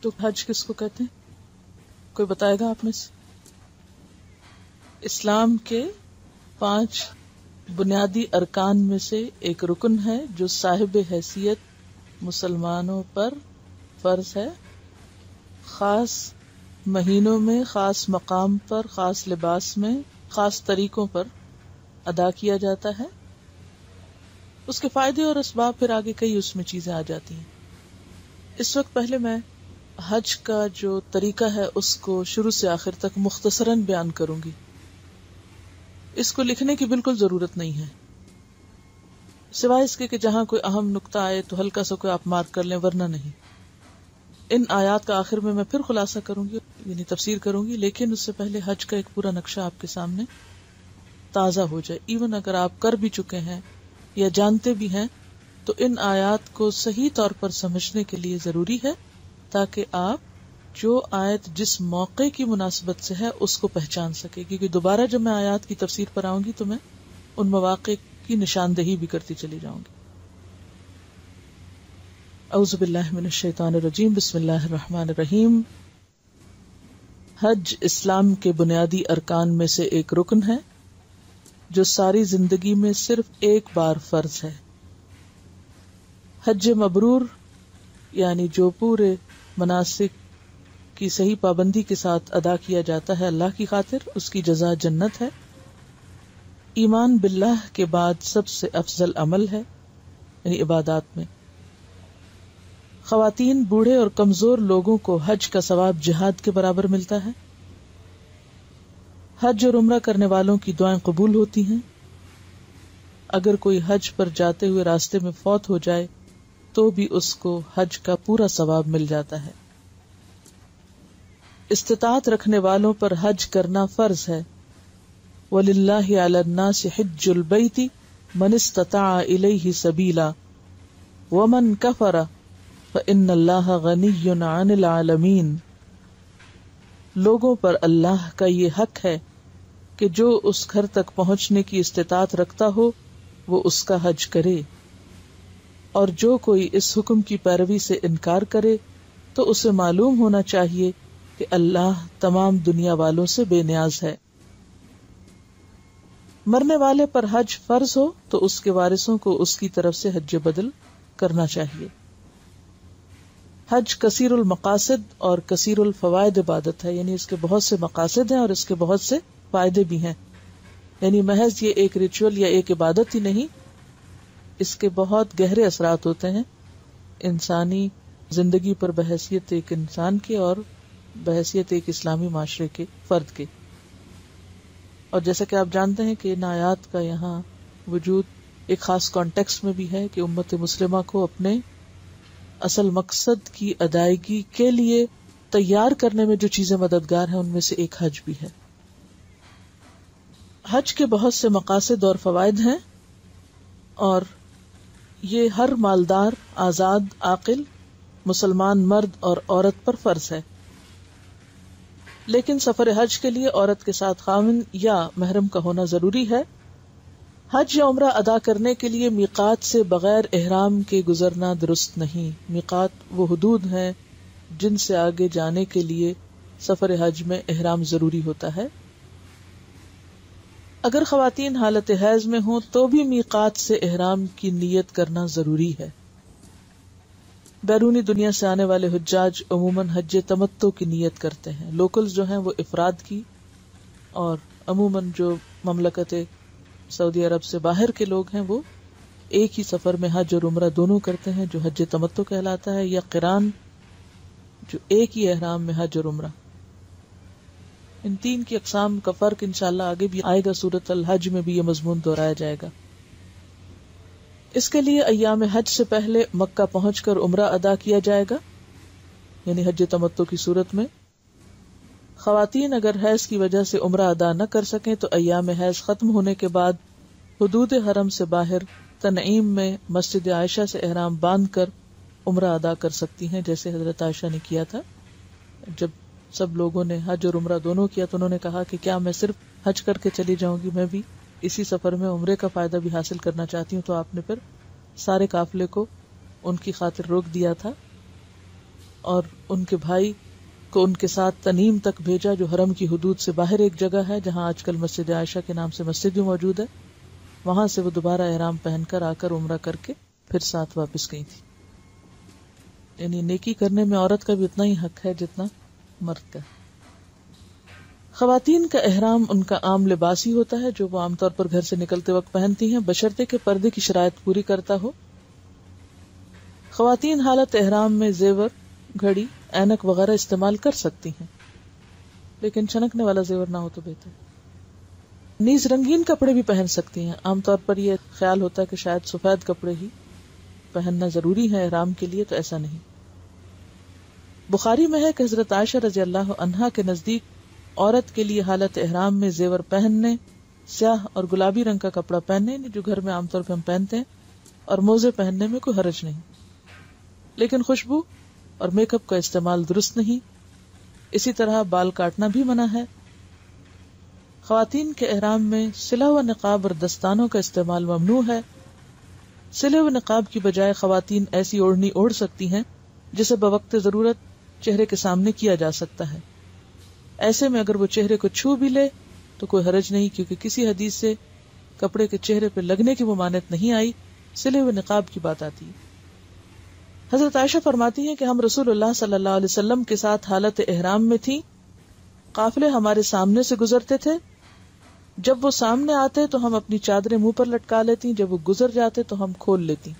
تو حج کس کو کہتے ہیں؟ کوئی بتائے گا آپ میں سے؟ اسلام کے 5 بنیادی ارکان میں سے ایک رکن ہے جو صاحب حیثیت مسلمانوں پر فرض ہے. خاص مہینوں میں، خاص مقام پر، خاص لباس میں، خاص طریقوں پر ادا کیا جاتا ہے. اس کے فائدے اور اسباب پھر آگے کئی اس میں چیزیں آ جاتی ہیں. اس وقت پہلے میں حج کا جو طریقہ ہے اس کو شروع سے آخر تک مختصراً بیان کروں گی. اس کو لکھنے کی بالکل ضرورت نہیں ہے، سوائے اس کے کہ جہاں کوئی اہم نقطہ آئے تو ہلکا سا کوئی آپ مارک کر لیں، ورنہ نہیں. ان آیات کا آخر میں پھر خلاصہ کروں گی، یعنی تفسیر کروں گی، لیکن اس سے پہلے حج کا ایک پورا نقشہ آپ کے سامنے تازہ ہو جائے. ایون اگر آپ کر بھی چکے ہیں یا جانتے بھی ہیں تو ان آیات کو صحیح طور پر سمجھنے کے لیے ضروری ہے تاکہ آپ جو آیت جس موقع کی مناسبت سے ہے اس کو پہچان سکے. کیونکہ دوبارہ جب میں آیات کی تفسیر پر آؤں گی تو میں ان مواقع کی نشاندہی بھی کرتی چلی جاؤں گی. اعوذ باللہ من الشیطان الرجیم، بسم اللہ الرحمن الرحیم. حج اسلام کے بنیادی ارکان میں سے ایک رکن ہے جو ساری زندگی میں صرف ایک بار فرض ہے. حج مبرور یعنی جو پورے مناسک کی صحیح پابندی کے ساتھ ادا کیا جاتا ہے اللہ کی خاطر، اس کی جزا جنت ہے. ایمان باللہ کے بعد سب سے افضل عمل ہے، یعنی عبادات میں. خواتین، بوڑھے اور کمزور لوگوں کو حج کا ثواب جہاد کے برابر ملتا ہے. حج اور عمرہ کرنے والوں کی دعائیں قبول ہوتی ہیں. اگر کوئی حج پر جاتے ہوئے راستے میں فوت ہو جائے تو بھی اس کو حج کا پورا ثواب مل جاتا ہے. استطاعت رکھنے والوں پر حج کرنا فرض ہے. وَلِلَّهِ عَلَى النَّاسِ حِجُّ الْبَيْتِ مَنِ اسْتَطَاعَ إِلَيْهِ سَبِيلًا وَمَنْ كَفَرَ فَإِنَّ اللَّهَ غَنِيٌّ عَنِ الْعَالَمِينَ. لوگوں پر اللہ کا یہ حق ہے کہ جو اس گھر تک پہنچنے کی استطاعت رکھتا ہو وہ اس کا حج کرے، اور جو کوئی اس حکم کی پیروی سے انکار کرے تو اسے معلوم ہونا چاہیے کہ اللہ تمام دنیا والوں سے بے نیاز ہے. مرنے والے پر حج فرض ہو تو اس کے وارثوں کو اس کی طرف سے حج بدل کرنا چاہیے. حج کثیر المقاصد اور کثیر الفوائد عبادت ہے، یعنی اس کے بہت سے مقاصد ہیں اور اس کے بہت سے فائدے بھی ہیں. یعنی محض یہ ایک ریچول یا ایک عبادت ہی نہیں، اس کے بہت گہرے اثرات ہوتے ہیں انسانی زندگی پر بحیثیت ایک انسان کے اور بحیثیت ایک اسلامی معاشرے کے فرد کے. اور جیسا کہ آپ جانتے ہیں کہ ان آیات کا یہاں وجود ایک خاص کانٹیکسٹ میں بھی ہے کہ امت مسلمہ کو اپنے اصل مقصد کی ادائیگی کے لیے تیار کرنے میں جو چیزیں مددگار ہیں ان میں سے ایک حج بھی ہے. حج کے بہت سے مقاصد اور فوائد ہیں اور یہ ہر مالدار، آزاد، عاقل مسلمان مرد اور عورت پر فرض ہے. لیکن سفر حج کے لیے عورت کے ساتھ خاوند یا محرم کا ہونا ضروری ہے. حج یا عمرہ ادا کرنے کے لیے میقات سے بغیر احرام کے گزرنا درست نہیں. میقات وہ حدود ہیں جن سے آگے جانے کے لیے سفر حج میں احرام ضروری ہوتا ہے. اگر خواتین حالت حیض میں ہوں تو بھی میقات سے احرام کی نیت کرنا ضروری ہے. بیرونی دنیا سے آنے والے حجاج عموماً حج تمتع کی نیت کرتے ہیں. لوکلز جو ہیں وہ افراد کی، اور عموماً جو مملکت سعودی عرب سے باہر کے لوگ ہیں وہ ایک ہی سفر میں حج اور عمرہ دونوں کرتے ہیں جو حج تمتع کہلاتا ہے، یا قران جو ایک ہی احرام میں حج اور عمرہ. ان تین کی اقسام کا فرق انشاءاللہ آگے بھی آئے گا، سورۃ الحج میں بھی یہ مضمون دہرایا جائے گا. اس کے لیے ایام حج سے پہلے مکہ پہنچ کر عمرہ ادا کیا جائے گا، یعنی حج تمتع کی صورت میں. خواتین اگر حیض کی وجہ سے عمرہ ادا نہ کر سکیں تو ایام حیض ختم ہونے کے بعد حدود حرم سے باہر تنعیم میں مسجد عائشہ سے احرام باندھ کر عمرہ ادا کر سکتی ہیں، جیسے حضرت عائشہ نے کیا تھا. جب سب لوگوں نے حج اور عمرہ دونوں کیا تو انہوں نے کہا کہ کیا میں صرف حج کر کے چلی جاؤں گی، میں بھی اسی سفر میں عمرے کا فائدہ بھی حاصل کرنا چاہتی ہوں. تو آپ نے پھر سارے قافلے کو ان کی خاطر روک دیا تھا. اور ان کے بھائی کو ان کے ساتھ تنیم تک بھیجا جو حرم کی حدود سے باہر ایک جگہ ہے جہاں آج کل مسجد عائشہ کے نام سے مسجد بھی موجود ہے. وہاں سے وہ دوبارہ احرام پہن کر آ کر عمرہ کر کے پھر ساتھ واپس گئی تھی. یعنی نیکی کرنے میں عورت کا بھی اتنا ہی حق ہے جتنا مرد کا. خواتین کا احرام ان کا عام لباس ہی ہوتا ہے جو وہ عام طور پر گھر سے نکلتے وقت پہنتی ہیں بشرطے کہ پردے کی شرائط پوری کرتا ہو. خواتین حالت احرام میں زیور، گھڑی، اینک وغیرہ استعمال کر سکتی ہیں لیکن چھنکنے والا زیور نہ ہو تو بہتر. نیز رنگین کپڑے بھی پہن سکتی ہیں. عام طور پر یہ خیال ہوتا ہے کہ شاید سفید کپڑے ہی پہننا ضروری ہے احرام کے لیے، تو ایسا نہیں. بخاری میں ہے کہ حضرت عائشہ رضی اللہ عنہا کے نزدیک عورت کے لیے حالت احرام میں زیور پہننے، سیاہ اور گلابی رنگ کا کپڑا پہننے جو گھر میں عام طور پہ ہم پہنتے ہیں، اور موزے پہننے میں کوئی حرج نہیں. لیکن خوشبو اور میک اپ کا استعمال درست نہیں. اسی طرح بال کاٹنا بھی منع ہے. خواتین کے احرام میں سلا و نقاب اور دستانوں کا استعمال ممنوع ہے. سلے و نقاب کی بجائے خواتین ایسی اوڑھنی اوڑھ سکتی ہیں جسے بوقت ضرورت چہرے کے سامنے کیا جا سکتا ہے. ایسے میں اگر وہ چہرے کو چھو بھی لے تو کوئی حرج نہیں، کیونکہ کسی حدیث سے کپڑے کے چہرے پہ لگنے کی ممانعت نہیں آئی، سلے و نقاب کی بات آتی ہے. حضرت عائشہ فرماتی ہیں کہ ہم رسول اللہ صلی اللہ علیہ وسلم کے ساتھ حالت احرام میں تھی. قافلے ہمارے سامنے سے گزرتے تھے. جب وہ سامنے آتے تو ہم اپنی چادریں منہ پر لٹکا لیتی، جب وہ گزر جاتے تو ہم کھول لیتی.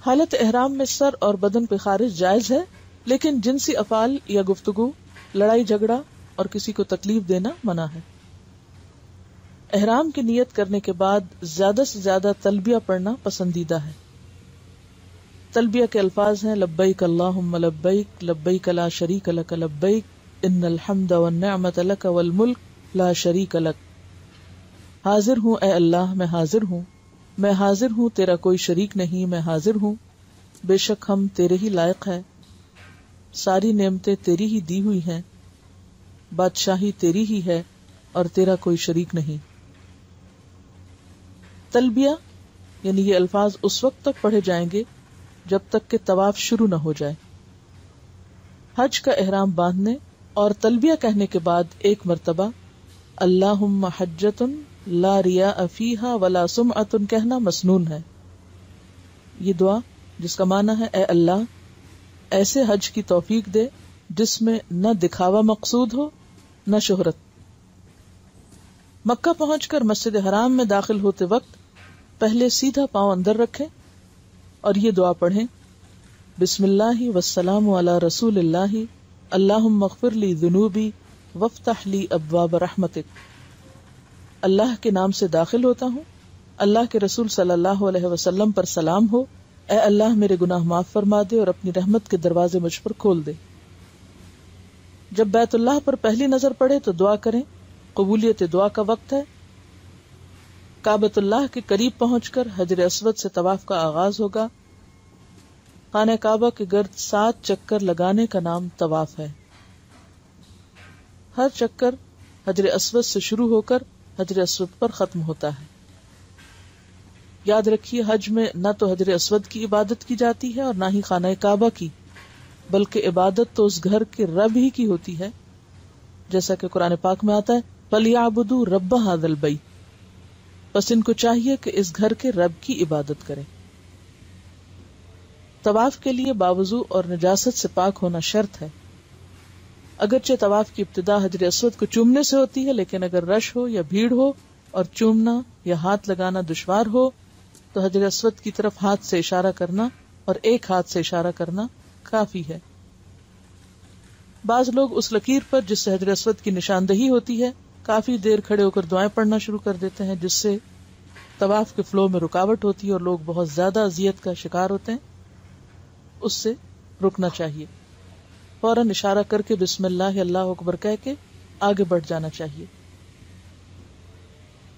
حالت احرام میں سر اور بدن پہ خارج جائز ہے، لیکن جنسی افعال یا گفتگو، لڑائی جھگڑا اور کسی کو تکلیف دینا منع ہے. احرام کی نیت کرنے کے بعد زیادہ سے زیادہ تلبیہ پڑھنا پسندیدہ ہے. تلبیہ کے الفاظ ہیں لبیک اللہم لبیک، لبیک لا شریک لک لبیک، ان الحمد والنعمت لک والملک لا شریک لک. حاضر ہوں اے اللہ، میں حاضر ہوں، میں حاضر ہوں، تیرا کوئی شریک نہیں، میں حاضر ہوں، بے شک ہم تیرے ہی لائق ہے، ساری نعمتیں تیری ہی دی ہوئی ہیں، بادشاہی تیری ہی ہے اور تیرا کوئی شریک نہیں. تلبیہ یعنی یہ الفاظ اس وقت تک پڑھے جائیں گے جب تک کہ طواف شروع نہ ہو جائے. حج کا احرام باندھنے اور تلبیہ کہنے کے بعد ایک مرتبہ اللہم حجۃ لا ریاء فیہا ولا سمعۃ کہنا مسنون ہے. یہ دعا جس کا معنی ہے اے اللہ ایسے حج کی توفیق دے جس میں نہ دکھاوا مقصود ہو نہ شہرت. مکہ پہنچ کر مسجد حرام میں داخل ہوتے وقت پہلے سیدھا پاؤں اندر رکھیں اور یہ دعا پڑھیں بسم اللہ والسلام علی رسول اللہ اللہم اغفر لی ذنوبی وافتح لی ابواب رحمتک. اللہ کے نام سے داخل ہوتا ہوں، اللہ کے رسول صلی اللہ علیہ وسلم پر سلام ہو، اے اللہ میرے گناہ معاف فرما دے اور اپنی رحمت کے دروازے مجھ پر کھول دے. جب بیت اللہ پر پہلی نظر پڑے تو دعا کریں، قبولیت دعا کا وقت ہے. کعبۃ اللہ کے قریب پہنچ کر حجر اسود سے طواف کا آغاز ہوگا. خانہ کعبہ کے گرد 7 چکر لگانے کا نام طواف ہے. ہر چکر حجر اسود سے شروع ہو کر حجر اسود پر ختم ہوتا ہے. یاد رکھیے حج میں نہ تو حجر اسود کی عبادت کی جاتی ہے اور نہ ہی خانہ کعبہ کی، بلکہ عبادت تو اس گھر کے رب ہی کی ہوتی ہے، جیسا کہ قرآن پاک میں آتا ہے فَلْيَعْبُدُوا رَبَّ هَذَا الْبَيْتِ، بس ان کو چاہیے کہ اس گھر کے رب کی عبادت کریں. طواف کے لیے باوضو اور نجاست سے پاک ہونا شرط ہے. اگرچہ طواف کی ابتدا حجر اسود کو چومنے سے ہوتی ہے، لیکن اگر رش ہو یا بھیڑ ہو اور چومنا یا ہاتھ لگانا دشوار ہو تو حجر اسود کی طرف ہاتھ سے اشارہ کرنا اور ایک ہاتھ سے اشارہ کرنا کافی ہے. بعض لوگ اس لکیر پر جس سے حجر اسود کی نشاندہی ہوتی ہے کافی دیر کھڑے ہو کر دعائیں پڑھنا شروع کر دیتے ہیں، جس سے طواف کے فلو میں رکاوٹ ہوتی ہے اور لوگ بہت زیادہ اذیت کا شکار ہوتے ہیں. اس سے رکنا چاہیے، فوراً اشارہ کر کے بسم اللہ اللہ اکبر کہہ کے آگے بڑھ جانا چاہیے.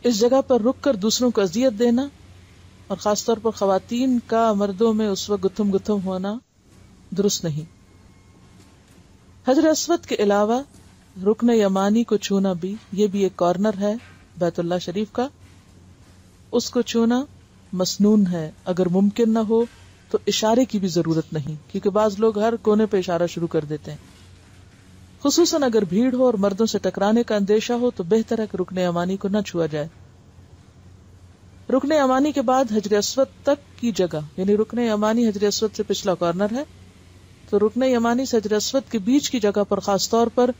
اس جگہ پر رک کر دوسروں کو اذیت دینا اور خاص طور پر خواتین کا مردوں میں اس وقت گتھم ہونا درست نہیں. حجر اسود کے علاوہ رکن یمانی کو چھونا بھی، یہ بھی ایک کارنر ہے بیت اللہ شریف کا، اس کو چھونا مسنون ہے. اگر ممکن نہ ہو تو اشارے کی بھی ضرورت نہیں، کیونکہ بعض لوگ ہر کونے پہ اشارہ شروع کر دیتے ہیں. خصوصاً اگر بھیڑ ہو اور مردوں سے ٹکرانے کا اندیشہ ہو تو بہتر ہے کہ رکن یمانی کو نہ چھوا جائے. رکن یمانی کے بعد حجر اسود تک کی جگہ، یعنی رکن یمانی حجر اسود سے پچھلا کارنر ہے، تو رکن یمانی سے حجر اسود کے بیچ کی جگہ پر خاص طور پر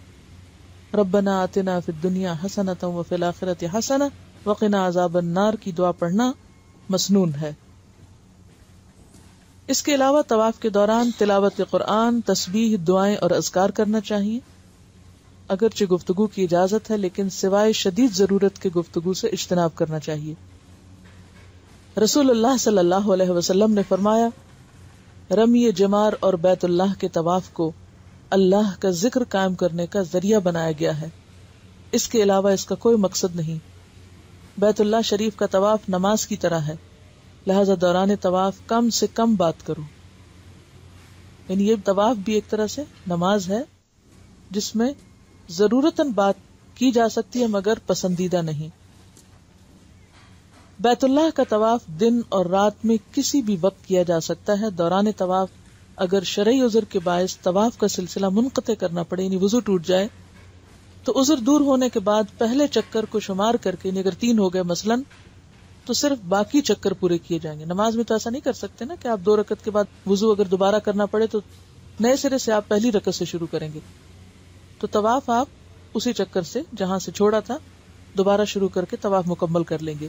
ربنا آتنا فی الدنیا حسنۃ وفی الآخرۃ حسنۃ وقنا عذاب النار کی دعا پڑھنا مسنون ہے. اس کے علاوہ طواف کے دوران تلاوت قرآن، تسبیح، دعائیں اور اذکار کرنا چاہیے. اگرچہ گفتگو کی اجازت ہے لیکن سوائے شدید ضرورت کے گفتگو سے اجتناب کرنا چاہیے. رسول اللہ صلی اللہ علیہ وسلم نے فرمایا، رمی جمار اور بیت اللہ کے طواف کو اللہ کا ذکر قائم کرنے کا ذریعہ بنایا گیا ہے، اس کے علاوہ اس کا کوئی مقصد نہیں. بیت اللہ شریف کا طواف نماز کی طرح ہے، لہذا دوران طواف کم سے کم بات کرو. یعنی یہ طواف بھی ایک طرح سے نماز ہے جس میں ضرورتاً بات کی جا سکتی ہے مگر پسندیدہ نہیں. بیت اللہ کا طواف دن اور رات میں کسی بھی وقت کیا جا سکتا ہے. دوران طواف اگر شرعی عذر کے باعث طواف کا سلسلہ منقطع کرنا پڑے، یعنی وضو ٹوٹ جائے، تو عذر دور ہونے کے بعد پہلے چکر کو شمار کر کے، یعنی اگر 3 ہو گئے مثلاً، تو صرف باقی چکر پورے کیے جائیں گے. نماز میں تو ایسا نہیں کر سکتے نا کہ آپ 2 رکعت کے بعد وضو اگر دوبارہ کرنا پڑے تو نئے سرے سے آپ پہلی رکعت سے شروع کریں گے. تو طواف آپ اسی چکر سے جہاں سے چھوڑا تھا دوبارہ شروع کر کے طواف مکمل کر لیں گے.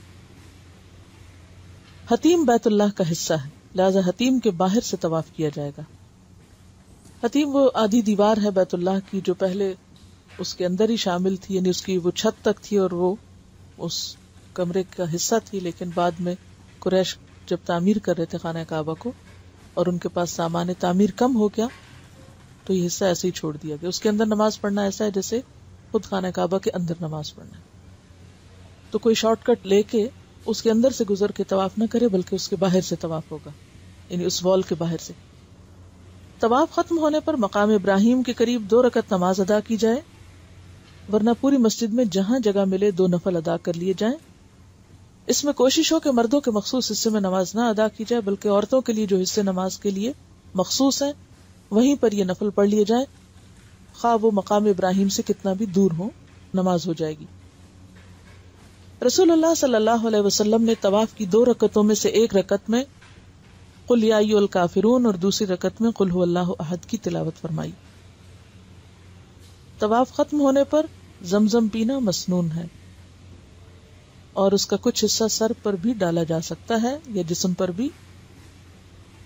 حتیم بیت اللہ کا حصہ ہے، لہذا حتیم کے باہر سے طواف کیا جائے گا. حتیم وہ آدھی دیوار ہے بیت اللہ کی جو پہلے اس کے اندر ہی شامل تھی، یعنی اس کی وہ چھت تک تھی اور وہ اس کمرے کا حصہ تھی، لیکن بعد میں قریش جب تعمیر کر رہے تھے خانہ کعبہ کو اور ان کے پاس سامان تعمیر کم ہو گیا تو یہ حصہ ایسے ہی چھوڑ دیا گیا. اس کے اندر نماز پڑھنا ایسا ہے جیسے خود خانہ کعبہ کے اندر نماز پڑھنا. تو کوئی شارٹ کٹ لے کے اس کے اندر سے گزر کے طواف نہ کرے بلکہ اس کے باہر سے طواف ہوگا، یعنی اس وال کے باہر سے. طواف ختم ہونے پر مقام ابراہیم کے قریب 2 رکعت نماز ادا کی جائے، ورنہ پوری مسجد میں جہاں جگہ ملے 2 نفل ادا کر لیے جائیں. اس میں کوشش ہو کہ مردوں کے مخصوص حصے میں نماز نہ ادا کی جائے بلکہ عورتوں کے لیے جو حصے نماز کے لیے مخصوص ہیں وہیں پر یہ نفل پڑھ لیے جائیں، خواہ وہ مقام ابراہیم سے کتنا بھی دور ہو، نماز ہو جائے گی. رسول اللہ صلی اللہ علیہ وسلم نے طواف کی 2 رکعتوں میں سے ایک رکعت میں قل یا ایھا الکافرون اور دوسری رکعت میں قل ھو اللہ احد کی تلاوت فرمائی. طواف ختم ہونے پر زمزم پینا مسنون ہے اور اس کا کچھ حصہ سر پر بھی ڈالا جا سکتا ہے یا جسم پر بھی.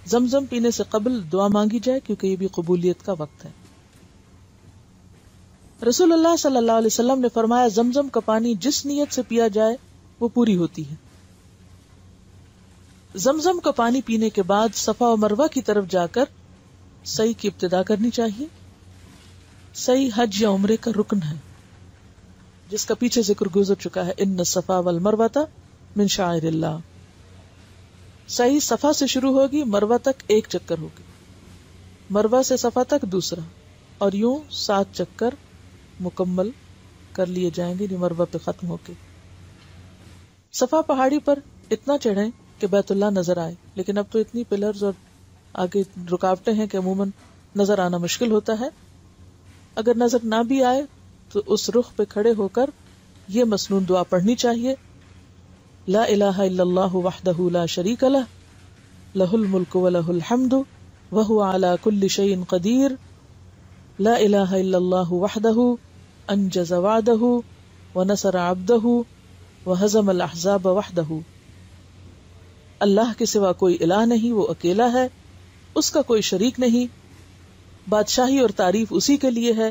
زمزم پینے سے قبل دعا مانگی جائے کیونکہ یہ بھی قبولیت کا وقت ہے. رسول اللہ صلی اللہ علیہ وسلم نے فرمایا، زمزم کا پانی جس نیت سے پیا جائے وہ پوری ہوتی ہے. زمزم کا پانی پینے کے بعد صفا و مروہ کی طرف جا کر سعی کی ابتدا کرنی چاہیے. سعی حج یا عمرے کا رکن ہے جس کا پیچھے ذکر گزر چکا ہے، ان الصفا والمروہ من شعائر اللہ. سعی صفا سے شروع ہوگی، مروہ تک 1 چکر ہوگی، مروہ سے صفا تک دوسرا، اور یوں 7 چکر مکمل کر لیے جائیں گے مروہ پہ ختم ہو کے. صفا پہاڑی پر اتنا چڑھیں کہ بیت اللہ نظر آئے، لیکن اب تو اتنی پلرز اور آگے رکاوٹیں ہیں کہ عموماً نظر آنا مشکل ہوتا ہے. اگر نظر نہ بھی آئے تو اس رخ پہ کھڑے ہو کر یہ مسنون دعا پڑھنی چاہیے، لا الہ الا اللہ وحدہ لا شریک لہ لہ الملک ولہ الحمد وہو علی کل شیء قدیر، لا الہ الا اللہ وحدہ انجز وعدہ ونصر عبدہ وہزم الاحزاب وحدہ. اللہ کے سوا کوئی الہ نہیں، وہ اکیلا ہے، اس کا کوئی شریک نہیں، بادشاہی اور تعریف اسی کے لیے ہے،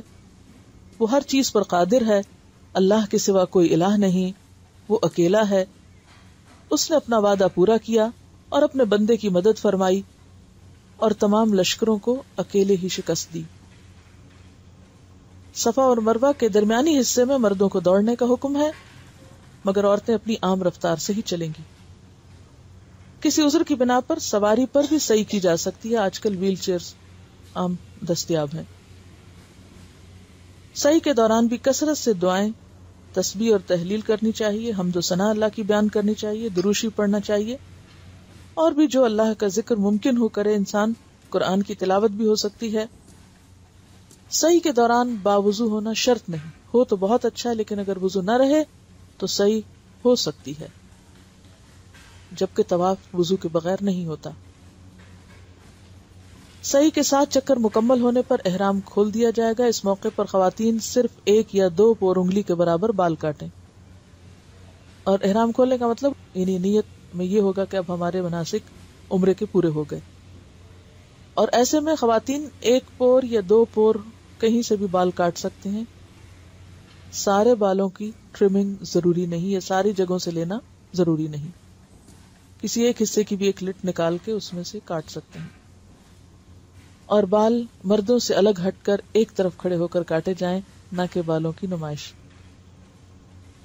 وہ ہر چیز پر قادر ہے. اللہ کے سوا کوئی الہ نہیں، وہ اکیلا ہے، اس نے اپنا وعدہ پورا کیا اور اپنے بندے کی مدد فرمائی اور تمام لشکروں کو اکیلے ہی شکست دی. صفا اور مروہ کے درمیانی حصے میں مردوں کو دوڑنے کا حکم ہے مگر عورتیں اپنی عام رفتار سے ہی چلیں گی. کسی عذر کی بنا پر سواری پر بھی سعی کی جا سکتی ہے، آج کل ویل چیئرز عام دستیاب ہیں. سعی کے دوران بھی کثرت سے دعائیں، تسبیح اور تحلیل کرنی چاہیے، حمد و ثنا اللہ کی بیان کرنی چاہیے، دروشی پڑھنا چاہیے. اور بھی جو اللہ کا ذکر ممکن ہو کرے انسان. قرآن کی تلاوت بھی ہو سکتی ہے. سعی کے دوران باوضو ہونا شرط نہیں ہو تو بہت اچھا ہے، لیکن اگر وضو نہ رہے تو سعی ہو سکتی ہے، جبکہ طواف وضو کے بغیر نہیں ہوتا. سعی کے 7 چکر مکمل ہونے پر احرام کھول دیا جائے گا. اس موقع پر خواتین صرف 1 یا 2 پور انگلی کے برابر بال کاٹیں. اور احرام کھولنے کا مطلب یعنی نیت میں یہ ہوگا کہ اب ہمارے مناسک عمرے کے پورے ہو گئے. اور ایسے میں خواتین 1 پور یا 2 پور کہیں سے بھی بال کاٹ سکتے ہیں. سارے بالوں کی ٹرمنگ ضروری نہیں ہے، ساری جگہوں سے لینا ضروری نہیں. کسی ایک حصے کی بھی ایک لٹ نکال کے اس میں سے کاٹ سکتے ہیں. اور بال مردوں سے الگ ہٹ کر ایک طرف کھڑے ہو کر کاٹے جائیں، نہ کہ بالوں کی نمائش.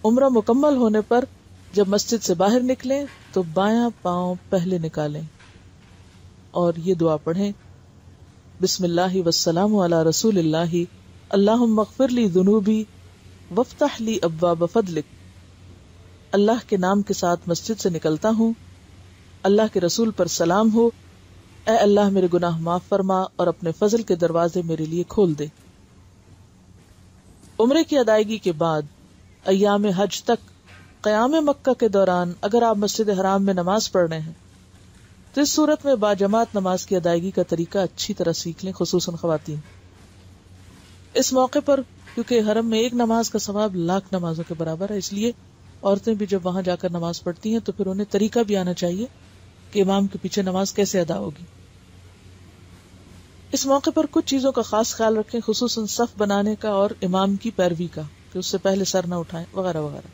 عمرہ مکمل ہونے پر جب مسجد سے باہر نکلیں تو بایاں پاؤں پہلے نکالیں اور یہ دعا پڑھیں: بسم اللہ والسلام علی رسول اللہ، اللہم اغفر لی ذنوبی وافتح لی ابواب فضلک. اللہ کے نام کے ساتھ مسجد سے نکلتا ہوں، اللہ کے رسول پر سلام ہو، اے اللہ میرے گناہ معاف فرما اور اپنے فضل کے دروازے میرے لیے کھول دے. عمرے کی ادائیگی کے بعد ایام حج تک قیام مکہ کے دوران اگر آپ مسجد حرام میں نماز پڑھ رہے ہیں تو اس صورت میں باجماعت نماز کی ادائیگی کا طریقہ اچھی طرح سیکھ لیں، خصوصاً خواتین. اس موقع پر کیونکہ حرم میں ایک نماز کا ثواب 1,00,000 نمازوں کے برابر ہے، اس لیے عورتیں بھی جب وہاں جا کر نماز پڑھتی ہیں تو پھر انہیں طریقہ بھی آنا چاہیے کہ امام کے پیچھے نماز کیسے ادا ہوگی. اس موقع پر کچھ چیزوں کا خاص خیال رکھیں، خصوصاً صف بنانے کا اور امام کی پیروی کا، کہ اس سے پہلے سر نہ اٹھائیں وغیرہ وغیرہ.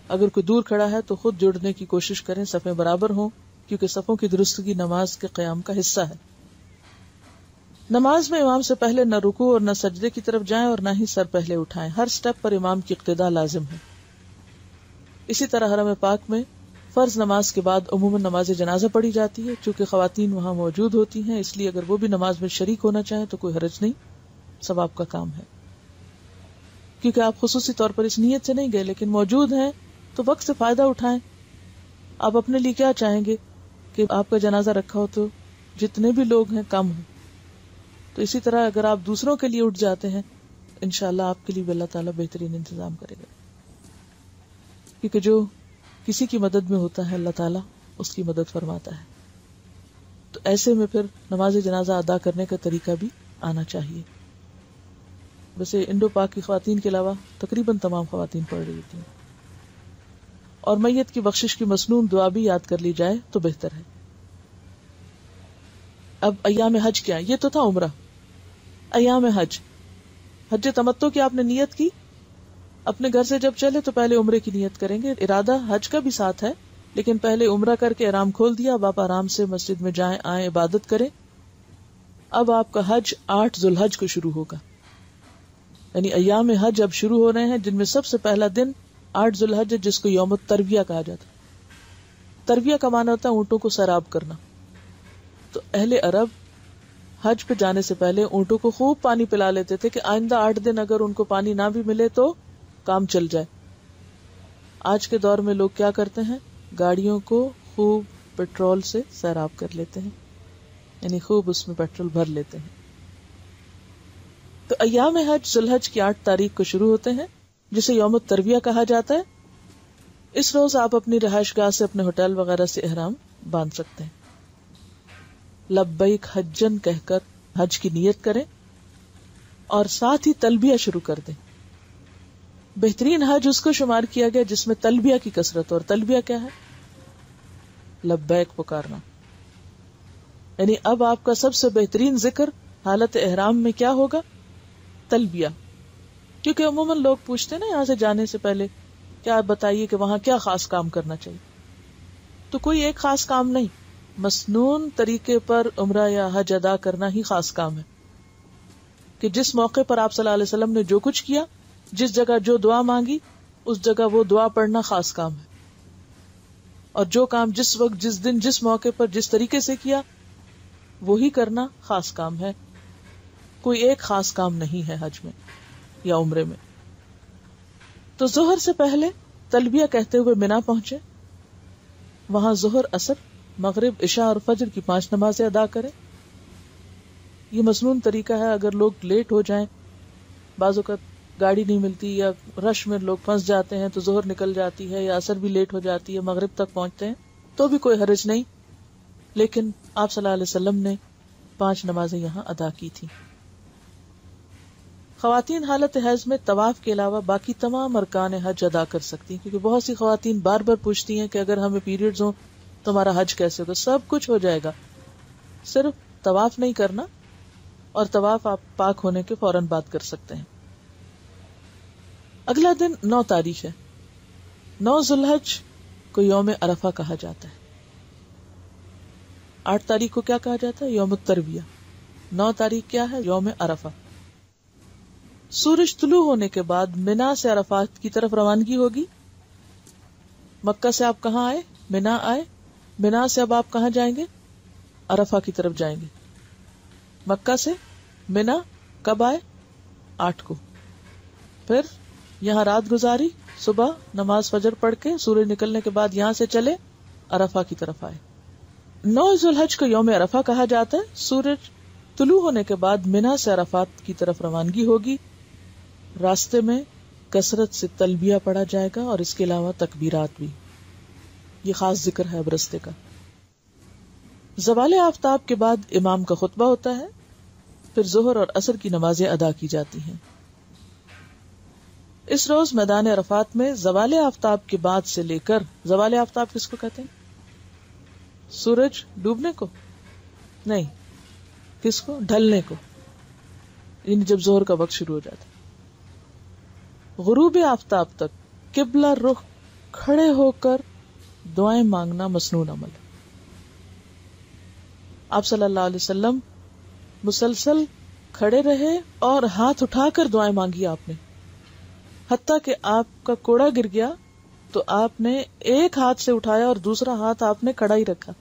اگر کوئی دور کھڑا ہے تو خود جڑنے کی کوشش کریں، صفیں برابر ہوں، کیونکہ صفوں کی درستگی نماز کے قیام کا حصہ ہے. نماز میں امام سے پہلے نہ رکوع اور نہ سجدے کی طرف جائیں اور نہ ہی سر پہلے اٹھائیں. ہر سٹیپ پر امام کی اقتداء لازم ہے. اسی طرح حرم پاک میں فرض نماز کے بعد عموماً نماز جنازہ پڑھی جاتی ہے. چونکہ خواتین وہاں موجود ہوتی ہیں اس لیے اگر وہ بھی نماز میں شریک ہونا چاہیں تو کوئی حرج نہیں، ثواب کا کام ہے. کیونکہ آپ خصوصی طور پر اس نیت سے نہیں گئے لیکن موجود ہیں تو وقت سے فائدہ اٹھائیں. آپ اپنے لیے کیا چاہیں گے کہ آپ کا جنازہ رکھا ہو تو جتنے بھی لوگ ہیں کم ہوں. تو اسی طرح اگر آپ دوسروں کے لیے اٹھ جاتے ہیں انشاءاللہ آپ کے لیے اللہ تعالیٰ بہترین انتظام کرے گا. کیونکہ جو کسی کی مدد میں ہوتا ہے اللہ تعالیٰ اس کی مدد فرماتا ہے. تو ایسے میں پھر نماز جنازہ ادا کرنے کا طریقہ بھی آنا چاہیے. ویسے انڈو پاک کی خواتین کے علاوہ تقریباً تمام خواتین پڑھ رہی تھیں. اور میت کی بخشش کی مسنون دعا بھی یاد کر لی جائے تو بہتر ہے. اب ایام حج کیا؟ یہ تو تھا عمرہ. ایام حج، حج تمتع کی آپ نے نیت کی، اپنے گھر سے جب چلے تو پہلے عمرے کی نیت کریں گے. ارادہ حج کا بھی ساتھ ہے لیکن پہلے عمرہ کر کے احرام کھول دیا. اب آپ آرام سے مسجد میں جائیں آئیں عبادت کریں. اب آپ کا حج 8 ذو الحج کو شروع ہوگا، یعنی ایام حج اب شروع ہو رہے ہیں جن میں سب سے پہلا دن 8 ذو الحج جس کو یوم الترویہ کہا جاتا ہے. ترویہ کا معنی ہوتا ہے اونٹوں کو سیراب کرنا. تو اہل عرب حج پہ جانے سے پہلے اونٹوں کو خوب پانی پلا لیتے تھے کہ آئندہ 8 دن اگر ان کو پانی نہ بھی ملے تو کام چل جائے. آج کے دور میں لوگ کیا کرتے ہیں؟ گاڑیوں کو خوب پیٹرول سے سیراب کر لیتے ہیں، یعنی خوب اس میں پیٹرول بھر لیتے ہیں. تو ایام حج ذو الحج کی 8 تاریخ کو شروع ہوتے ہیں جسے یوم الترویہ کہا جاتا ہے. اس روز آپ اپنی رہائش گاہ سے اپنے ہوٹل وغیرہ سے احرام باندھ سکتے ہیں. لبیک حجن کہہ کر حج کی نیت کریں اور ساتھ ہی تلبیہ شروع کر دیں. بہترین حج اس کو شمار کیا گیا جس میں تلبیہ کی کثرت. اور تلبیہ کیا ہے؟ لبیک پکارنا. یعنی اب آپ کا سب سے بہترین ذکر حالت احرام میں کیا ہوگا؟ تلبیہ. کیونکہ عموماً لوگ پوچھتے ہیں نا یہاں سے جانے سے پہلے کیا آپ بتائیے کہ وہاں کیا خاص کام کرنا چاہیے. تو کوئی ایک خاص کام نہیں، مسنون طریقے پر عمرہ یا حج ادا کرنا ہی خاص کام ہے. کہ جس موقع پر آپ صلی اللہ علیہ وسلم نے جو کچھ کیا، جس جگہ جو دعا مانگی اس جگہ وہ دعا پڑھنا خاص کام ہے. اور جو کام جس وقت جس دن جس موقع پر جس طریقے سے کیا وہی کرنا خاص کام ہے. کوئی ایک خاص کام نہیں ہے حج میں یا عمرے میں. تو ظہر سے پہلے تلبیہ کہتے ہوئے منا پہنچے. وہاں ظہر، عصر، مغرب، عشاء اور فجر کی 5 نمازیں ادا کریں. یہ مسنون طریقہ ہے. اگر لوگ لیٹ ہو جائیں، بعض اوقات گاڑی نہیں ملتی یا رش میں لوگ پھنس جاتے ہیں تو ظہر نکل جاتی ہے یا عصر بھی لیٹ ہو جاتی ہے، مغرب تک پہنچتے ہیں تو بھی کوئی حرج نہیں. لیکن آپ صلی اللہ علیہ وسلم نے 5 نمازیں یہاں ادا کی تھی. خواتین حالت حیض میں طواف کے علاوہ باقی تمام ارکان حج ادا کر سکتی ہیں، کیونکہ بہت سی خواتین بار بار پوچھتی ہیں کہ اگر ہمیں پیریڈز ہوں تو ہمارا حج کیسے ہوگا. سب کچھ ہو جائے گا، صرف طواف نہیں کرنا، اور طواف آپ پاک ہونے کے فوراً بعد کر سکتے ہیں. اگلا دن 9 تاریخ ہے. 9 ذوالحج کو یوم عرفہ کہا جاتا ہے. 8 تاریخ کو کیا کہا جاتا ہے؟ یوم الترویہ. 9 تاریخ کیا ہے؟ یوم عرفہ. سورج طلوع ہونے کے بعد منا سے عرفات کی طرف روانگی ہوگی. مکہ سے آپ کہاں آئے؟ منا آئے. منا سے اب آپ کہاں جائیں گے؟ عرفہ کی طرف جائیں گے. مکہ سے منا کب آئے؟ 8 کو. پھر یہاں رات گزاری، صبح نماز فجر پڑھ کے سورج نکلنے کے بعد یہاں سے چلے عرفہ کی طرف آئے. 9 ذوالحج کو یوم عرفہ کہا جاتا ہے. سورج طلوع ہونے کے بعد منا سے عرفات کی طرف روانگی ہوگی. راستے میں کثرت سے تلبیہ پڑھا جائے گا اور اس کے علاوہ تکبیرات بھی. یہ خاص ذکر ہے اب راستے کا. زوال آفتاب کے بعد امام کا خطبہ ہوتا ہے. پھر ظہر اور عصر کی نمازیں ادا کی جاتی ہیں. اس روز میدان عرفات میں زوال آفتاب کے بعد سے لے کر، زوال آفتاب کس کو کہتے ہیں؟ سورج ڈوبنے کو نہیں، کس کو؟ ڈھلنے کو، یعنی جب ظہر کا وقت شروع ہو جاتا ہے. غروب آفتاب تک قبلہ رخ کھڑے ہو کر دعائیں مانگنا مسنون عمل ہے. آپ صلی اللہ علیہ وسلم مسلسل کھڑے رہے اور ہاتھ اٹھا کر دعائیں مانگی آپ نے، حتیٰ کہ آپ کا کوڑا گر گیا تو آپ نے ایک ہاتھ سے اٹھایا اور دوسرا ہاتھ آپ نے کھڑا ہی رکھا.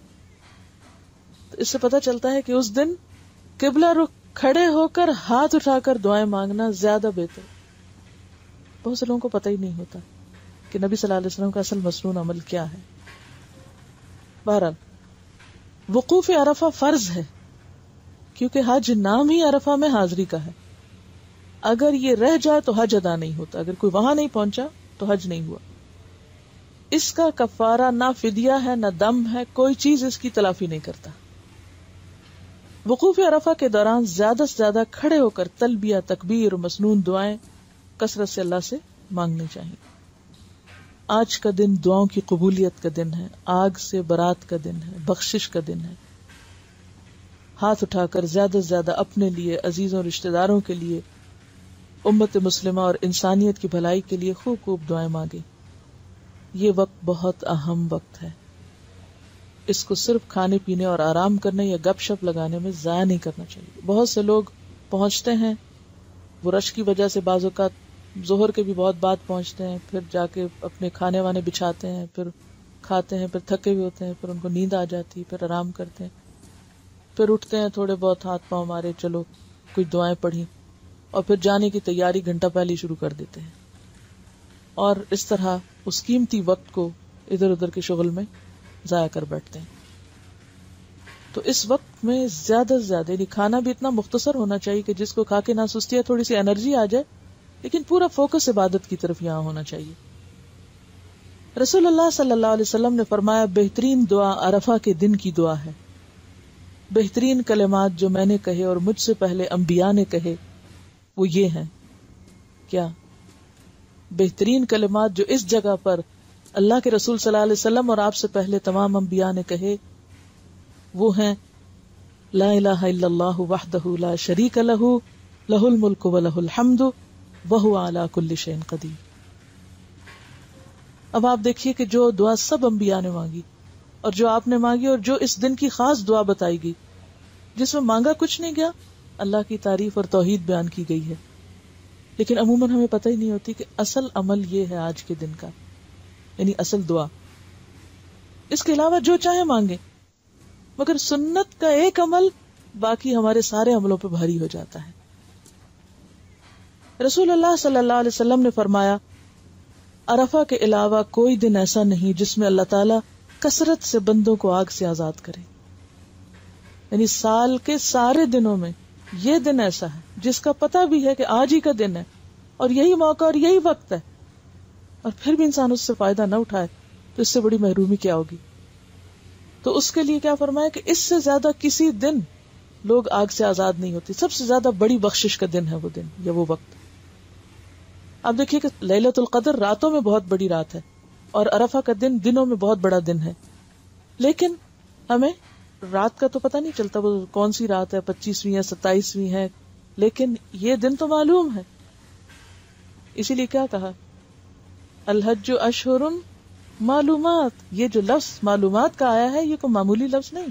تو اس سے پتہ چلتا ہے کہ اس دن قبلہ رخ کھڑے ہو کر ہاتھ اٹھا کر دعائیں مانگنا زیادہ بہتر. بہت سے لوگوں کو پتہ ہی نہیں ہوتا کہ نبی صلی اللہ علیہ وسلم کا اصل مسنون عمل کیا ہے. بہرحال وقوف عرفہ فرض ہے، کیونکہ حج نام ہی عرفہ میں حاضری کا ہے. اگر یہ رہ جائے تو حج ادا نہیں ہوتا. اگر کوئی وہاں نہیں پہنچا تو حج نہیں ہوا. اس کا کفارہ نہ فدیہ ہے نہ دم ہے، کوئی چیز اس کی تلافی نہیں کرتا. وقوف عرفہ کے دوران زیادہ سے زیادہ کھڑے ہو کر تلبیہ، تکبیر، مسنون دعائیں کثرت سے اللہ سے مانگنی چاہیے. آج کا دن دعاؤں کی قبولیت کا دن ہے، آگ سے برات کا دن ہے، بخشش کا دن ہے. ہاتھ اٹھا کر زیادہ سے زیادہ اپنے لیے، عزیزوں، رشتہ داروں کے لیے، امت مسلمہ اور انسانیت کی بھلائی کے لیے خوب خوب دعائیں مانگے. یہ وقت بہت اہم وقت ہے. اس کو صرف کھانے پینے اور آرام کرنے یا گپ شپ لگانے میں ضائع نہیں کرنا چاہیے. بہت سے لوگ پہنچتے ہیں، وہ رش کی وجہ سے بعض اوقات ظہر کے بھی بہت بعد پہنچتے ہیں، پھر جا کے اپنے کھانے وانے بچھاتے ہیں، پھر کھاتے ہیں، پھر تھکے ہوئے ہوتے ہیں، پھر ان کو نیند آ جاتی ہے، پھر آرام کرتے ہیں، پھر اٹھتے ہیں، تھوڑے بہت ہاتھ پاؤں مارے، چلو کچھ دعائیں پڑھی، اور پھر جانے کی تیاری گھنٹہ پہلے شروع کر دیتے ہیں. اور اس طرح اس قیمتی وقت کو ادھر ادھر کے شغل میں ضائع کر بیٹھتے ہیں. تو اس وقت میں زیادہ سے زیادہ، یعنی کھانا بھی اتنا مختصر ہونا چاہیے کہ جس کو کھا کے نہ سستی ہے، تھوڑی سی انرجی آ جائے، لیکن پورا فوکس عبادت کی طرف یہاں ہونا چاہیے. رسول اللہ صلی اللہ علیہ وسلم نے فرمایا، بہترین دعا عرفہ کے دن کی دعا ہے. بہترین کلمات جو میں نے کہے اور مجھ سے پہلے انبیاء نے کہے وہ یہ ہیں. کیا؟ بہترین کلمات جو اس جگہ پر اللہ کے رسول صلی اللہ علیہ وسلم اور آپ سے پہلے تمام انبیاء نے کہے وہ ہیں، لا الہ الا اللہ وحدہ لا شریک لہ، لہ الملک ولہ الحمد وہو علی کل شیء قدیر. اب آپ دیکھیے کہ جو دعا سب انبیاء نے مانگی اور جو آپ نے مانگی اور جو اس دن کی خاص دعا بتائی گئی، جس میں مانگا کچھ نہیں گیا، اللہ کی تعریف اور توحید بیان کی گئی ہے، لیکن عموماً ہمیں پتہ ہی نہیں ہوتی کہ اصل عمل یہ ہے آج کے دن کا، یعنی اصل دعا. اس کے علاوہ جو چاہے مانگے، مگر سنت کا ایک عمل باقی ہمارے سارے عملوں پہ بھاری ہو جاتا ہے. رسول اللہ صلی اللہ علیہ وسلم نے فرمایا، عرفہ کے علاوہ کوئی دن ایسا نہیں جس میں اللہ تعالیٰ کثرت سے بندوں کو آگ سے آزاد کرے. یعنی سال کے سارے دنوں میں یہ دن ایسا ہے جس کا پتہ بھی ہے کہ آج ہی کا دن ہے اور یہی موقع اور یہی وقت ہے، اور پھر بھی انسان اس سے فائدہ نہ اٹھائے تو اس سے بڑی محرومی کیا ہوگی. تو اس کے لیے کیا فرمایا کہ اس سے زیادہ کسی دن لوگ آگ سے آزاد نہیں ہوتے. سب سے زیادہ بڑی بخشش کا دن ہے وہ دن یا وہ وقت. آپ دیکھیے کہ لیلۃ القدر راتوں میں بہت بڑی رات ہے اور عرفہ کا دن دنوں میں بہت بڑا دن ہے، لیکن ہمیں رات کا تو پتہ نہیں چلتا وہ کون سی رات ہے، 25ویں ہے 27ویں ہے، لیکن یہ دن تو معلوم ہے. اسی لیے کیا کہا، الحج اشہر معلومات. یہ جو لفظ معلومات کا آیا ہے یہ کوئی معمولی لفظ نہیں.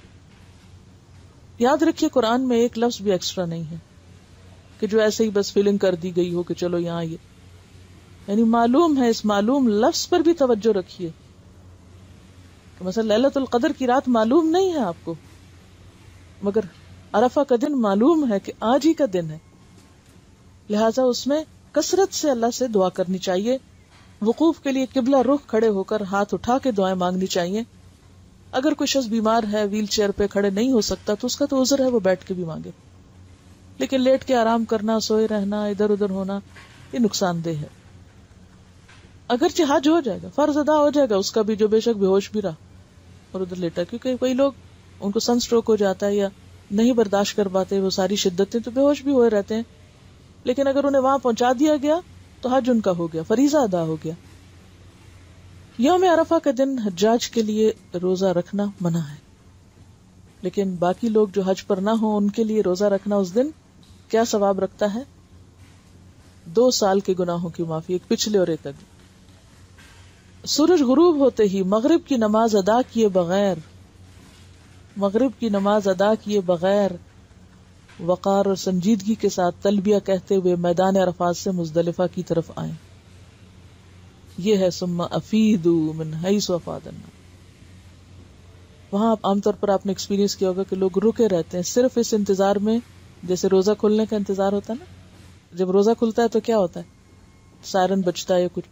یاد رکھیے قرآن میں ایک لفظ بھی ایکسٹرا نہیں ہے کہ جو ایسے ہی بس فیلنگ کر دی گئی ہو کہ چلو یہاں یہ، یعنی معلوم ہے. اس معلوم لفظ پر بھی توجہ رکھیے کہ مثلا لیلۃ القدر کی رات معلوم نہیں ہے آپ کو، مگر عرفہ کا دن معلوم ہے کہ آج ہی کا دن ہے. لہٰذا اس میں کثرت سے اللہ سے دعا کرنی چاہیے. وقوف کے لیے قبلہ رخ کھڑے ہو کر ہاتھ اٹھا کے دعائیں مانگنی چاہیے. اگر کوئی شخص بیمار ہے، ویل چیئر پہ کھڑے نہیں ہو سکتا تو اس کا تو عذر ہے، وہ بیٹھ کے بھی مانگے. لیکن لیٹ کے آرام کرنا، سوئے رہنا، ادھر ادھر ہونا، یہ نقصان دہ ہے. اگرچہ حج ہو جائے گا، فرض ادا ہو جائے گا اس کا بھی، جو بے شک بے ہوش بھی رہا اور ادھر لیٹا، کیونکہ کئی لوگ ان کو سن سٹروک ہو جاتا ہے یا نہیں برداشت کر پاتے وہ ساری شدتیں، تو بے ہوش بھی ہوئے رہتے ہیں. لیکن اگر انہیں وہاں پہنچا دیا گیا تو حج ان کا ہو گیا، فریضہ ادا ہو گیا. یوم عرفہ کا دن حجاج کے لیے روزہ رکھنا منع ہے، لیکن باقی لوگ جو حج پر نہ ہوں ان کے لیے روزہ رکھنا اس دن کیا ثواب رکھتا ہے؟ 2 سال کے گناہوں کی معافی، ایک پچھلے اور ایک اگلے. سورج غروب ہوتے ہی مغرب کی نماز ادا کیے بغیر وقار اور سنجیدگی کے ساتھ تلبیہ کہتے ہوئے میدان عرفات سے مزدلفہ کی طرف آئیں. یہ ہے ثم افیدوا من حیث افاض الناس. وہاں عام طور پر آپ نے ایکسپیرینس کیا ہوگا کہ لوگ رکے رہتے ہیں صرف اس انتظار میں، جیسے روزہ کھلنے کا انتظار ہوتا ہے نا، جب روزہ کھلتا ہے تو کیا ہوتا ہے، سائرن بجتا ہے یا کچھ.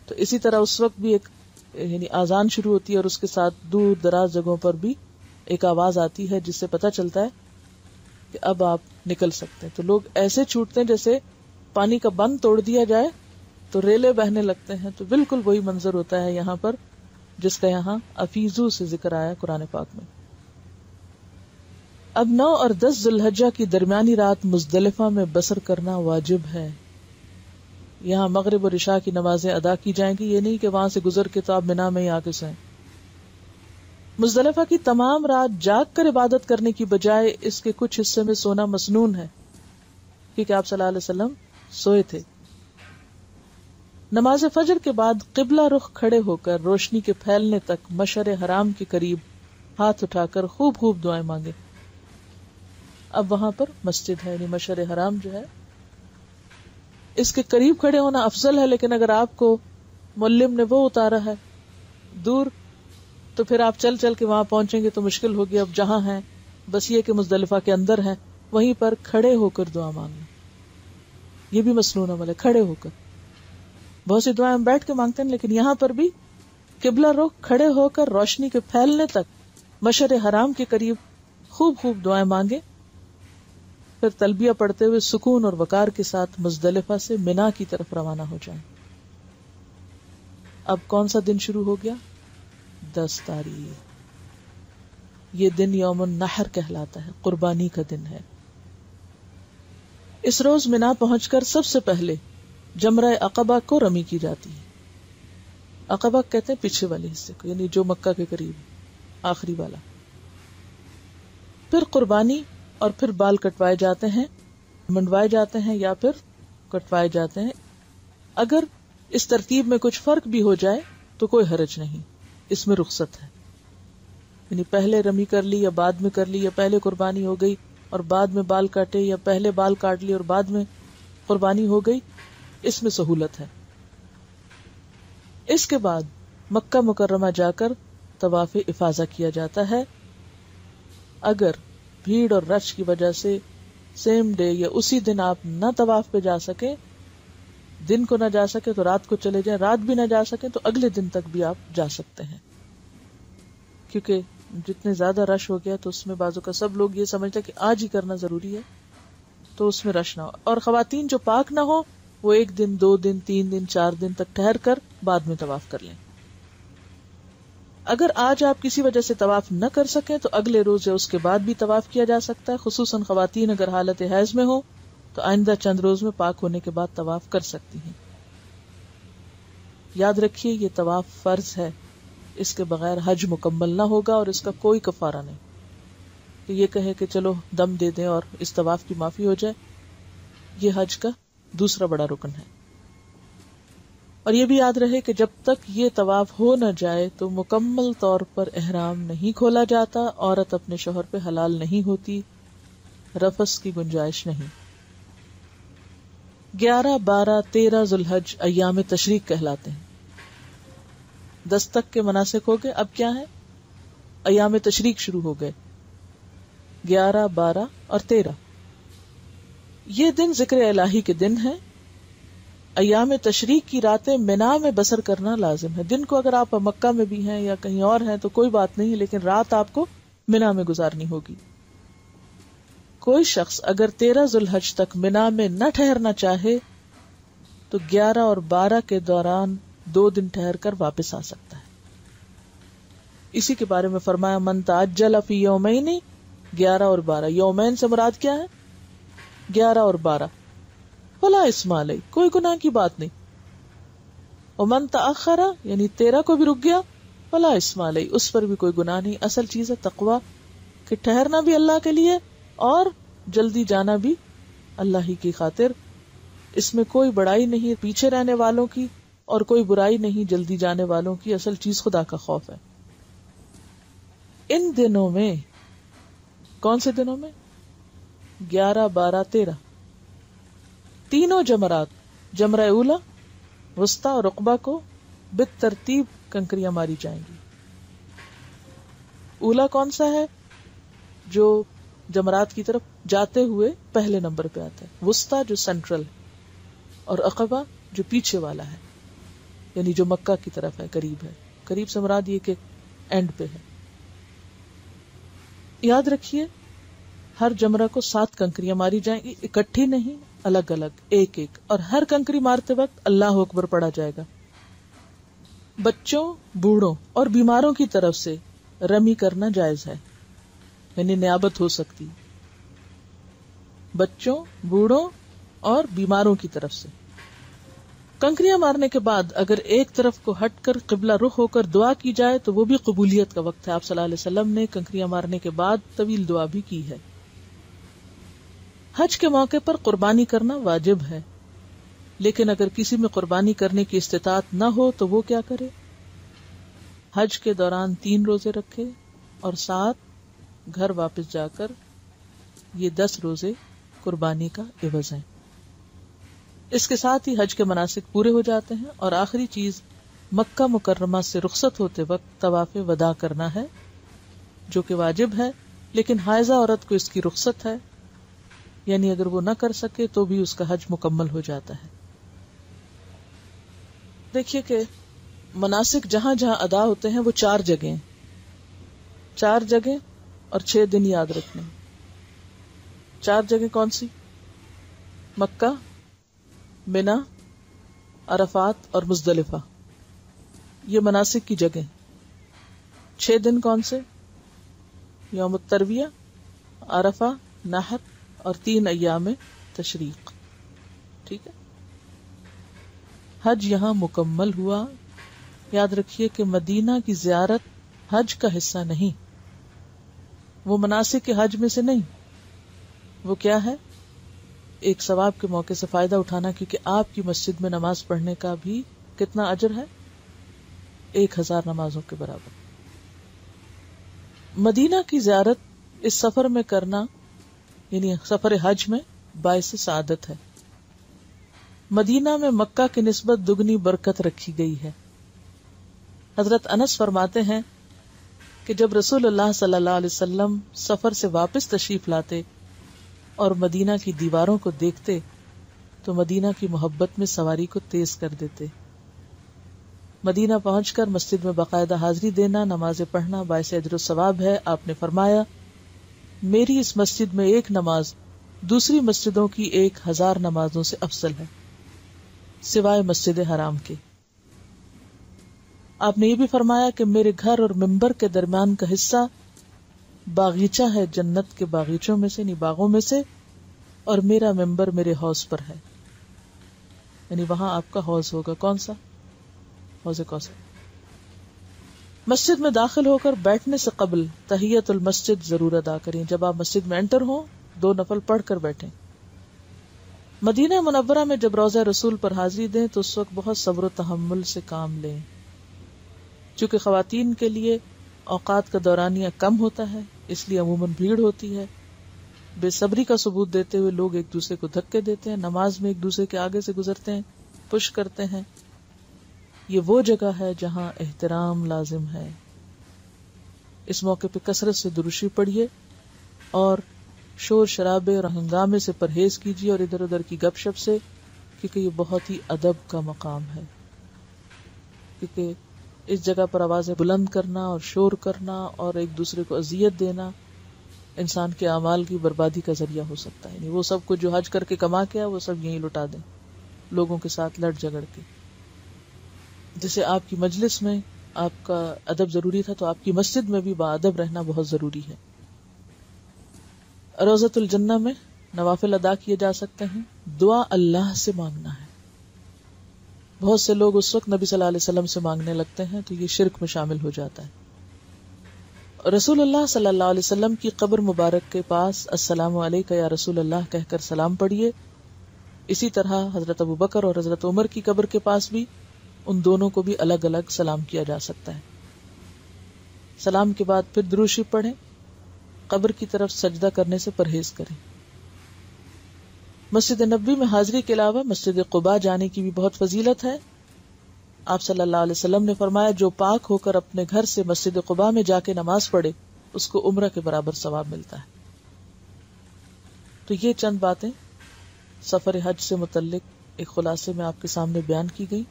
تو اسی طرح اس وقت بھی ایک یعنی آذان شروع ہوتی ہے اور اس کے ساتھ دور دراز جگہوں پر بھی ایک آواز آتی ہے جس سے پتہ چلتا ہے کہ اب آپ نکل سکتے ہیں. تو لوگ ایسے چھوٹتے ہیں جیسے پانی کا بند توڑ دیا جائے تو ریلے بہنے لگتے ہیں. تو بالکل وہی منظر ہوتا ہے یہاں پر جس کا یہاں افیزو سے ذکر آیا قرآن پاک میں. اب 9 اور 10 ذوالحجہ کی درمیانی رات مزدلفہ میں بسر کرنا واجب ہے. یہاں مغرب اور عشاء کی نمازیں ادا کی جائیں گی، یہ نہیں کہ وہاں سے گزر کے تو آپ منا میں ہی آ کے سوئیں. مزدلفہ کی تمام رات جاگ کر عبادت کرنے کی بجائے اس کے کچھ حصے میں سونا مسنون ہے، کیونکہ آپ صلی اللہ علیہ وسلم سوئے تھے. نماز فجر کے بعد قبلہ رخ کھڑے ہو کر روشنی کے پھیلنے تک مشعر حرام کے قریب ہاتھ اٹھا کر خوب خوب دعائیں مانگے. اب وہاں پر مسجد ہے، یعنی مشعر حرام جو ہے اس کے قریب کھڑے ہونا افضل ہے. لیکن اگر آپ کو معلم نے وہ اتارا ہے دور تو پھر آپ چل چل کے وہاں پہنچیں گے تو مشکل ہوگی. اب جہاں ہیں بس یہ کہ مزدلفہ کے اندر ہیں وہیں پر کھڑے ہو کر دعا مانگنا، یہ بھی مسنون عمل ہے. کھڑے ہو کر بہت سی دعائیں ہم بیٹھ کے مانگتے ہیں، لیکن یہاں پر بھی قبلہ رخ کھڑے ہو کر روشنی کے پھیلنے تک مشعر حرام کے قریب خوب خوب دعائیں مانگے، پھر تلبیہ پڑھتے ہوئے سکون اور وقار کے ساتھ مزدلفہ سے منا کی طرف روانہ ہو جائیں. اب کون سا دن شروع ہو گیا؟ 10 تاریخ. یہ دن یوم النحر کہلاتا ہے، قربانی کا دن ہے. اس روز منا پہنچ کر سب سے پہلے جمرہ عقبہ کو رمی کی جاتی ہے. عقبہ کہتے ہیں پیچھے والے حصے کو، یعنی جو مکہ کے قریب آخری والا. پھر قربانی اور پھر بال کٹوائے جاتے ہیں، منڈوائے جاتے ہیں یا پھر کٹوائے جاتے ہیں. اگر اس ترتیب میں کچھ فرق بھی ہو جائے تو کوئی حرج نہیں، اس میں رخصت ہے. یعنی پہلے رمی کر لی یا بعد میں کر لی، یا پہلے قربانی ہو گئی اور بعد میں بال کاٹے، یا پہلے بال کاٹ لی اور بعد میں قربانی ہو گئی، اس میں سہولت ہے. اس کے بعد مکہ مکرمہ جا کر طواف افاضہ کیا جاتا ہے. اگر بھیڑ اور رش کی وجہ سے سیم ڈے یا اسی دن آپ نہ طواف پہ جا سکے، دن کو نہ جا سکے تو رات کو چلے جائیں، رات بھی نہ جا سکے تو اگلے دن تک بھی آپ جا سکتے ہیں. کیونکہ جتنے زیادہ رش ہو گیا تو اس میں بعضوں کا سب لوگ یہ سمجھتے ہیں کہ آج ہی کرنا ضروری ہے، تو اس میں رش نہ ہو. اور خواتین جو پاک نہ ہو وہ 1 دن 2 دن 3 دن 4 دن تک ٹھہر کر بعد میں طواف کر لیں. اگر آج آپ کسی وجہ سے طواف نہ کر سکیں تو اگلے روز یا اس کے بعد بھی طواف کیا جا سکتا ہے. خصوصاً خواتین اگر حالت حیض میں ہو تو آئندہ چند روز میں پاک ہونے کے بعد طواف کر سکتی ہیں. یاد رکھیے یہ طواف فرض ہے، اس کے بغیر حج مکمل نہ ہوگا، اور اس کا کوئی کفارہ نہیں کہ یہ کہے کہ چلو دم دے دیں اور اس طواف کی معافی ہو جائے. یہ حج کا دوسرا بڑا رکن ہے. اور یہ بھی یاد رہے کہ جب تک یہ طواف ہو نہ جائے تو مکمل طور پر احرام نہیں کھولا جاتا، عورت اپنے شوہر پہ حلال نہیں ہوتی، رفث کی گنجائش نہیں. 11، 12، 13 ذوالحج ایام تشریق کہلاتے ہیں. 10 تک کے مناسک ہو گئے، اب کیا ہے؟ ایام تشریق شروع ہو گئے. 11، 12 اور 13 یہ دن ذکر الہی کے دن ہیں. ایام تشریق کی راتیں منا میں بسر کرنا لازم ہے. دن کو اگر آپ مکہ میں بھی ہیں یا کہیں اور ہیں تو کوئی بات نہیں، لیکن رات آپ کو منا میں گزارنی ہوگی. کوئی شخص اگر 13 ذوالحج تک منا میں نہ ٹھہرنا چاہے تو 11 اور 12 کے دوران 2 دن ٹھہر کر واپس آ سکتا ہے. اسی کے بارے میں فرمایا من تعجل فی یومین، 11 اور 12. یومین سے مراد کیا ہے؟ 11 اور 12. فلا اسم علیہ، کوئی گناہ کی بات نہیں. ومن تأخر یعنی 13 کو بھی رک گیا، فلا اسم علیہ، اس پر بھی کوئی گناہ نہیں. اصل چیز ہے تقویٰ، کہ ٹھہرنا بھی اللہ کے لیے اور جلدی جانا بھی اللہ ہی کی خاطر. اس میں کوئی بڑائی نہیں پیچھے رہنے والوں کی اور کوئی برائی نہیں جلدی جانے والوں کی. اصل چیز خدا کا خوف ہے. ان دنوں میں، کون سے دنوں میں؟ 11، 12، 13 تینوں جمرات، جمرہ اولا، وسطی اور عقبہ کو بالترتیب کنکریاں ماری جائیں گی. اولا کون سا ہے؟ جو جمرات کی طرف جاتے ہوئے پہلے نمبر پہ آتا ہے. وسطی جو سینٹرل، اور عقبہ جو پیچھے والا ہے، یعنی جو مکہ کی طرف ہے، قریب ہے. قریب سے مراد یہ کہ اینڈ پہ ہے. یاد رکھیے ہر جمرہ کو 7 کنکریاں ماری جائیں گی، اکٹھی نہیں، الگ الگ، ایک ایک. اور ہر کنکری مارتے وقت اللہ اکبر پڑھا جائے گا. بچوں، بوڑھوں اور بیماروں کی طرف سے رمی کرنا جائز ہے، یعنی نیابت ہو سکتی. بچوں، بوڑھوں اور بیماروں کی طرف سے. کنکریاں مارنے کے بعد اگر ایک طرف کو ہٹ کر قبلہ رخ ہو کر دعا کی جائے تو وہ بھی قبولیت کا وقت ہے. آپ صلی اللہ علیہ وسلم نے کنکریاں مارنے کے بعد طویل دعا بھی کی ہے. حج کے موقع پر قربانی کرنا واجب ہے، لیکن اگر کسی میں قربانی کرنے کی استطاعت نہ ہو تو وہ کیا کرے؟ حج کے دوران 3 روزے رکھے اور 7 گھر واپس جا کر یہ 10 روزے قربانی کا عوض ہیں. اس کے ساتھ ہی حج کے مناسک پورے ہو جاتے ہیں. اور آخری چیز مکہ مکرمہ سے رخصت ہوتے وقت طواف وداع کرنا ہے، جو کہ واجب ہے، لیکن حائضہ عورت کو اس کی رخصت ہے، یعنی اگر وہ نہ کر سکے تو بھی اس کا حج مکمل ہو جاتا ہے. دیکھیے کہ مناسک جہاں جہاں ادا ہوتے ہیں وہ 4 جگہیں، 4 جگہیں اور 6 دن یاد رکھنے. 4 جگہیں کون سی؟ مکہ، منا، عرفات اور مزدلفہ. یہ مناسک کی جگہیں. 6 دن کون سے؟ یوم الترویہ، عرفہ، نحر اور 3 ایام تشریق. ٹھیک ہے. حج یہاں مکمل ہوا. یاد رکھیے کہ مدینہ کی زیارت حج کا حصہ نہیں، وہ مناسک کے حج میں سے نہیں. وہ کیا ہے؟ ایک ثواب کے موقع سے فائدہ اٹھانا، کیونکہ آپ کی مسجد میں نماز پڑھنے کا بھی کتنا اجر ہے؟ 1000 نمازوں کے برابر. مدینہ کی زیارت اس سفر میں کرنا، یعنی سفر حج میں، باعث سعادت ہے. مدینہ میں مکہ کی نسبت دگنی برکت رکھی گئی ہے. حضرت انس فرماتے ہیں کہ جب رسول اللہ صلی اللہ علیہ وسلم سفر سے واپس تشریف لاتے اور مدینہ کی دیواروں کو دیکھتے تو مدینہ کی محبت میں سواری کو تیز کر دیتے. مدینہ پہنچ کر مسجد میں باقاعدہ حاضری دینا، نمازیں پڑھنا باعث اجر و ثواب ہے۔ آپ نے فرمایا میری اس مسجد میں ایک نماز دوسری مسجدوں کی 1000 نمازوں سے افضل ہے سوائے مسجد حرام کے۔ آپ نے یہ بھی فرمایا کہ میرے گھر اور ممبر کے درمیان کا حصہ باغیچہ ہے جنت کے باغیچوں میں سے، یعنی باغوں میں سے، اور میرا ممبر میرے حوض پر ہے، یعنی وہاں آپ کا حوض ہوگا۔ کون سا؟ حوض کوثر۔ مسجد میں داخل ہو کر بیٹھنے سے قبل تحیت المسجد ضرور ادا کریں۔ جب آپ مسجد میں انٹر ہوں 2 نفل پڑھ کر بیٹھیں۔ مدینہ منورہ میں جب روضہ رسول پر حاضری دیں تو اس وقت بہت صبر و تحمل سے کام لیں، چونکہ خواتین کے لیے اوقات کا دورانیہ کم ہوتا ہے، اس لیے عموماً بھیڑ ہوتی ہے۔ بے صبری کا ثبوت دیتے ہوئے لوگ ایک دوسرے کو دھکے دیتے ہیں، نماز میں ایک دوسرے کے آگے سے گزرتے ہیں، پش کرتے ہیں۔ یہ وہ جگہ ہے جہاں احترام لازم ہے۔ اس موقع پہ کثرت سے درودی پڑھیے اور شور شرابے اور ہنگامے سے پرہیز کیجیے اور ادھر ادھر کی گپ شپ سے، کیونکہ یہ بہت ہی ادب کا مقام ہے۔ کیونکہ اس جگہ پر آوازیں بلند کرنا اور شور کرنا اور ایک دوسرے کو اذیت دینا انسان کے اعمال کی بربادی کا ذریعہ ہو سکتا ہے۔ یعنی وہ سب کچھ جو حج کر کے کما کے وہ سب یہیں لٹا دیں لوگوں کے ساتھ لڑ جھگڑ کے۔ جیسے آپ کی مجلس میں آپ کا ادب ضروری تھا تو آپ کی مسجد میں بھی باادب رہنا بہت ضروری ہے۔ روضۃ الجنہ میں نوافل ادا کیے جا سکتے ہیں، دعا اللہ سے مانگنا ہے۔ بہت سے لوگ اس وقت نبی صلی اللہ علیہ وسلم سے مانگنے لگتے ہیں تو یہ شرک میں شامل ہو جاتا ہے۔ رسول اللہ صلی اللہ علیہ وسلم کی قبر مبارک کے پاس السلام علیکہ یا رسول اللہ کہہ کر سلام پڑھیے۔ اسی طرح حضرت ابوبکر اور حضرت عمر کی قبر کے پاس بھی ان دونوں کو بھی الگ الگ سلام کیا جا سکتا ہے۔ سلام کے بعد پھر درود شریف پڑھیں، قبر کی طرف سجدہ کرنے سے پرہیز کریں۔ مسجد نبوی میں حاضری کے علاوہ مسجد قباء جانے کی بھی بہت فضیلت ہے۔ آپ صلی اللہ علیہ وسلم نے فرمایا جو پاک ہو کر اپنے گھر سے مسجد قباء میں جا کے نماز پڑھے اس کو عمرہ کے برابر ثواب ملتا ہے۔ تو یہ چند باتیں سفر حج سے متعلق ایک خلاصے میں آپ کے سامنے بیان کی گئی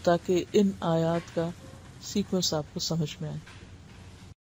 تاکہ ان آیات کا سیکوینس آپ کو سمجھ میں آئے۔